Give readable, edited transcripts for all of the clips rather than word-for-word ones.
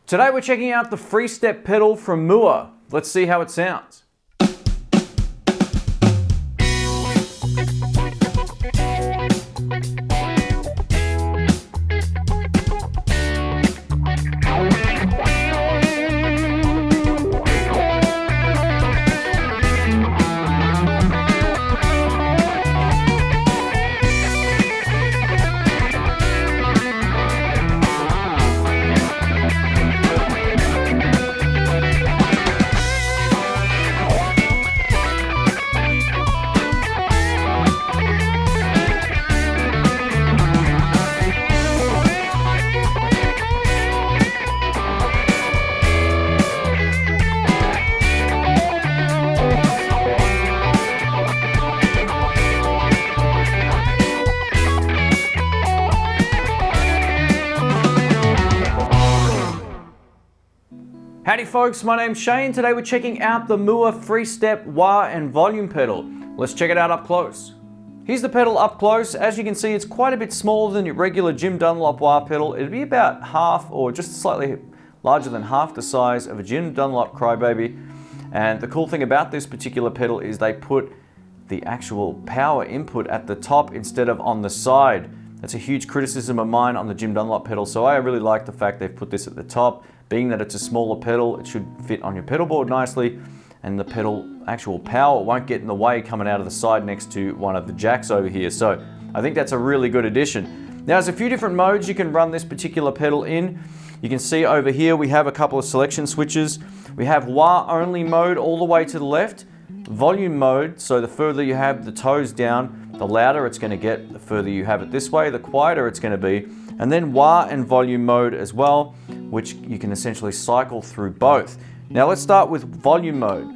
Today we're checking out the three-step pedal from Mooer. Let's see how it sounds. Howdy folks, my name's Shane. Today we're checking out the Mooer three-step wah and volume pedal. Let's check it out up close. Here's the pedal up close. As you can see, it's quite a bit smaller than your regular Jim Dunlop wah pedal. It'd be about half or just slightly larger than half the size of a Jim Dunlop Crybaby. And the cool thing about this particular pedal is they put the actual power input at the top instead of on the side. That's a huge criticism of mine on the Jim Dunlop pedal, so I really like the fact they've put this at the top. Being that it's a smaller pedal, it should fit on your pedal board nicely, and the pedal actual power won't get in the way coming out of the side next to one of the jacks over here. So I think that's a really good addition. Now there's a few different modes you can run this particular pedal in. You can see over here we have a couple of selection switches. We have wah only mode all the way to the left, volume mode, so the further you have the toes down, the louder it's going to get. The further you have it this way, the quieter it's going to be. And then wah and volume mode as well, which you can essentially cycle through both. Now let's start with volume mode.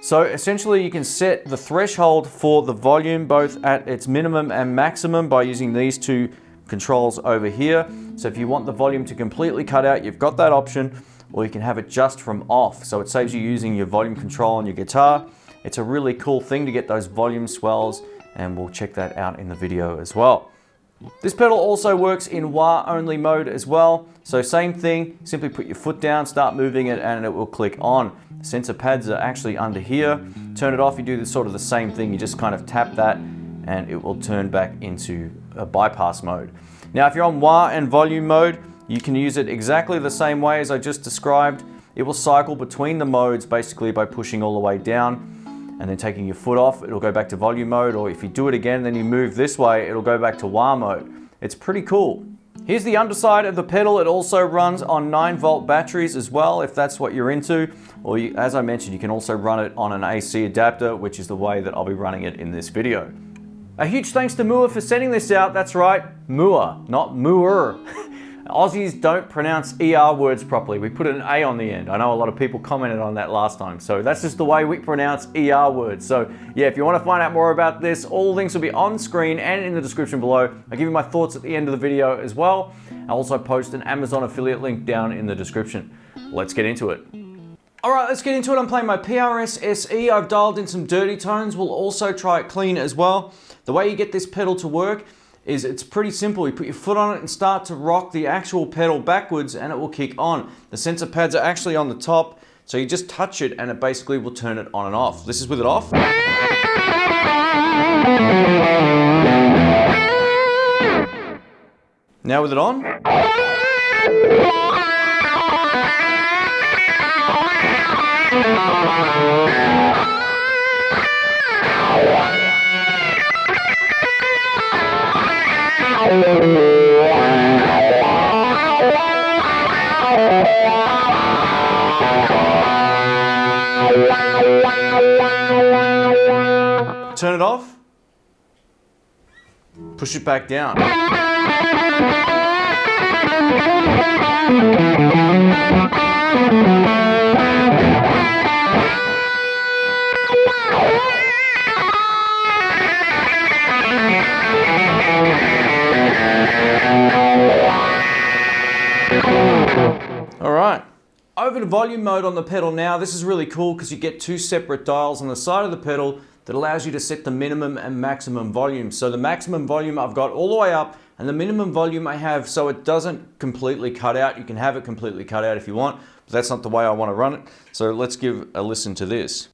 So essentially you can set the threshold for the volume both at its minimum and maximum by using these two controls over here. So if you want the volume to completely cut out, you've got that option, or you can have it just from off. So it saves you using your volume control on your guitar. It's a really cool thing to get those volume swells, and we'll check that out in the video as well. This pedal also works in wah only mode as well. So same thing, simply put your foot down, start moving it, and it will click on. The sensor pads are actually under here. Turn it off, you do this sort of the same thing. You just kind of tap that and it will turn back into a bypass mode. Now if you're on wah and volume mode, you can use it exactly the same way as I just described. It will cycle between the modes basically by pushing all the way down and then taking your foot off, it'll go back to volume mode, or if you do it again, then you move this way, it'll go back to wah mode. It's pretty cool. Here's the underside of the pedal. It also runs on 9-volt batteries as well, if that's what you're into. Or as I mentioned, you can also run it on an AC adapter, which is the way that I'll be running it in this video. A huge thanks to Mooer for sending this out. That's right, Mooer, not Mooer. Aussies don't pronounce ER words properly. We put an A on the end. I know a lot of people commented on that last time. So that's just the way we pronounce ER words. So yeah, if you want to find out more about this, all links will be on screen and in the description below. I'll give you my thoughts at the end of the video as well. I'll also post an Amazon affiliate link down in the description. Let's get into it. All right, let's get into it. I'm playing my PRS SE. I've dialed in some dirty tones. We'll also try it clean as well. The way you get this pedal to work is it's pretty simple. You put your foot on it and start to rock the actual pedal backwards and it will kick on. The sensor pads are actually on the top, so you just touch it and it basically will turn it on and off. This is with it off. Now with it on. Turn it off. Push it back down. All right, over to volume mode on the pedal now. This is really cool because you get two separate dials on the side of the pedal that allows you to set the minimum and maximum volume. So the maximum volume I've got all the way up and the minimum volume I have so it doesn't completely cut out. You can have it completely cut out if you want, but that's not the way I want to run it. So let's give a listen to this.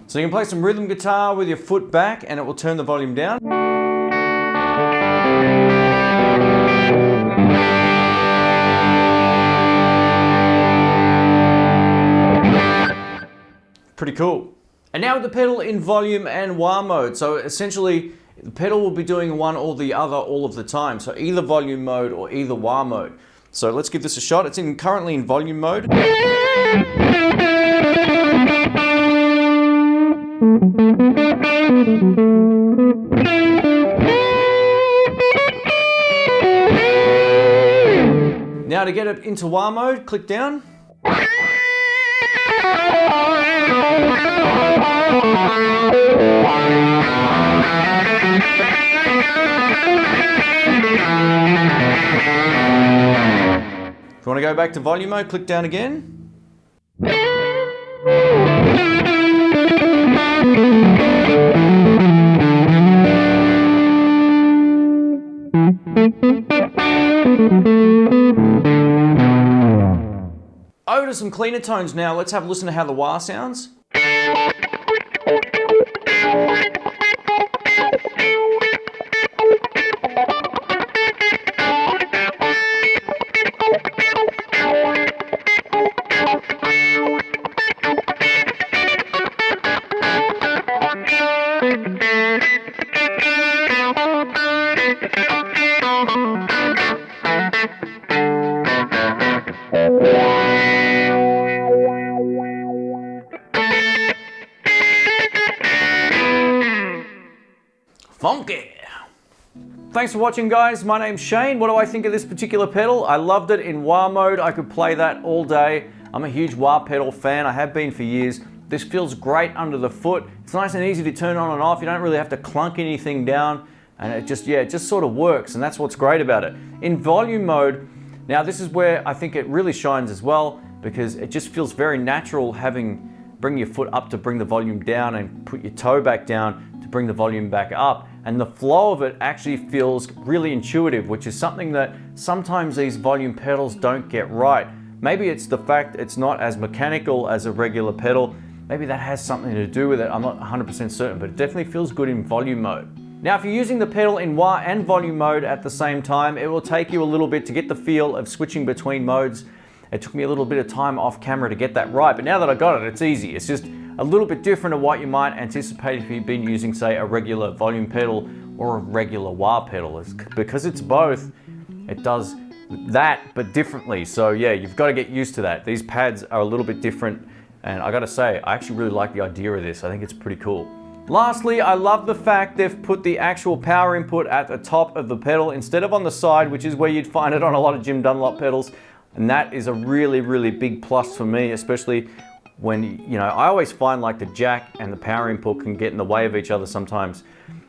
So you can play some rhythm guitar with your foot back and it will turn the volume down. Pretty cool. And now with the pedal in volume and wah mode. So essentially the pedal will be doing one or the other all of the time. So either volume mode or either wah mode. So let's give this a shot. It's currently in volume mode. Now to get it into wah mode, click down. If you want to go back to volume mode, click down again. Over to some cleaner tones now. Let's have a listen to how the wah sounds. Funky. Thanks for watching, guys. My name's Shane. What do I think of this particular pedal? I loved it in wah mode. I could play that all day. I'm a huge wah pedal fan. I have been for years. This feels great under the foot. It's nice and easy to turn on and off. You don't really have to clunk anything down, and it just sort of works, and that's what's great about it. In volume mode, now this is where I think it really shines as well, because it just feels very natural bring your foot up to bring the volume down and put your toe back down to bring the volume back up. And the flow of it actually feels really intuitive, which is something that sometimes these volume pedals don't get right. Maybe it's the fact it's not as mechanical as a regular pedal. Maybe that has something to do with it. I'm not 100% certain, but it definitely feels good in volume mode. Now, if you're using the pedal in wah and volume mode at the same time, it will take you a little bit to get the feel of switching between modes. It took me a little bit of time off camera to get that right, but now that I got it, it's easy. It's just a little bit different to what you might anticipate if you've been using, say, a regular volume pedal or a regular wah pedal. Because it's both, it does that, but differently. So yeah, you've got to get used to that. These pads are a little bit different, and I gotta say, I actually really like the idea of this. I think it's pretty cool. Lastly, I love the fact they've put the actual power input at the top of the pedal instead of on the side, which is where you'd find it on a lot of Jim Dunlop pedals. And that is a really, really big plus for me, especially when, you know, I always find like the jack and the power input can get in the way of each other sometimes.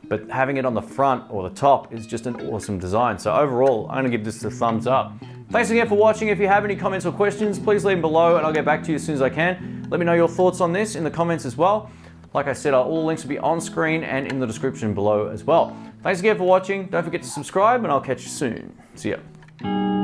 But having it on the front or the top is just an awesome design. So overall, I'm gonna give this a thumbs up. Thanks again for watching. If you have any comments or questions, please leave them below and I'll get back to you as soon as I can. Let me know your thoughts on this in the comments as well. Like I said, all the links will be on screen and in the description below as well. Thanks again for watching. Don't forget to subscribe and I'll catch you soon. See ya.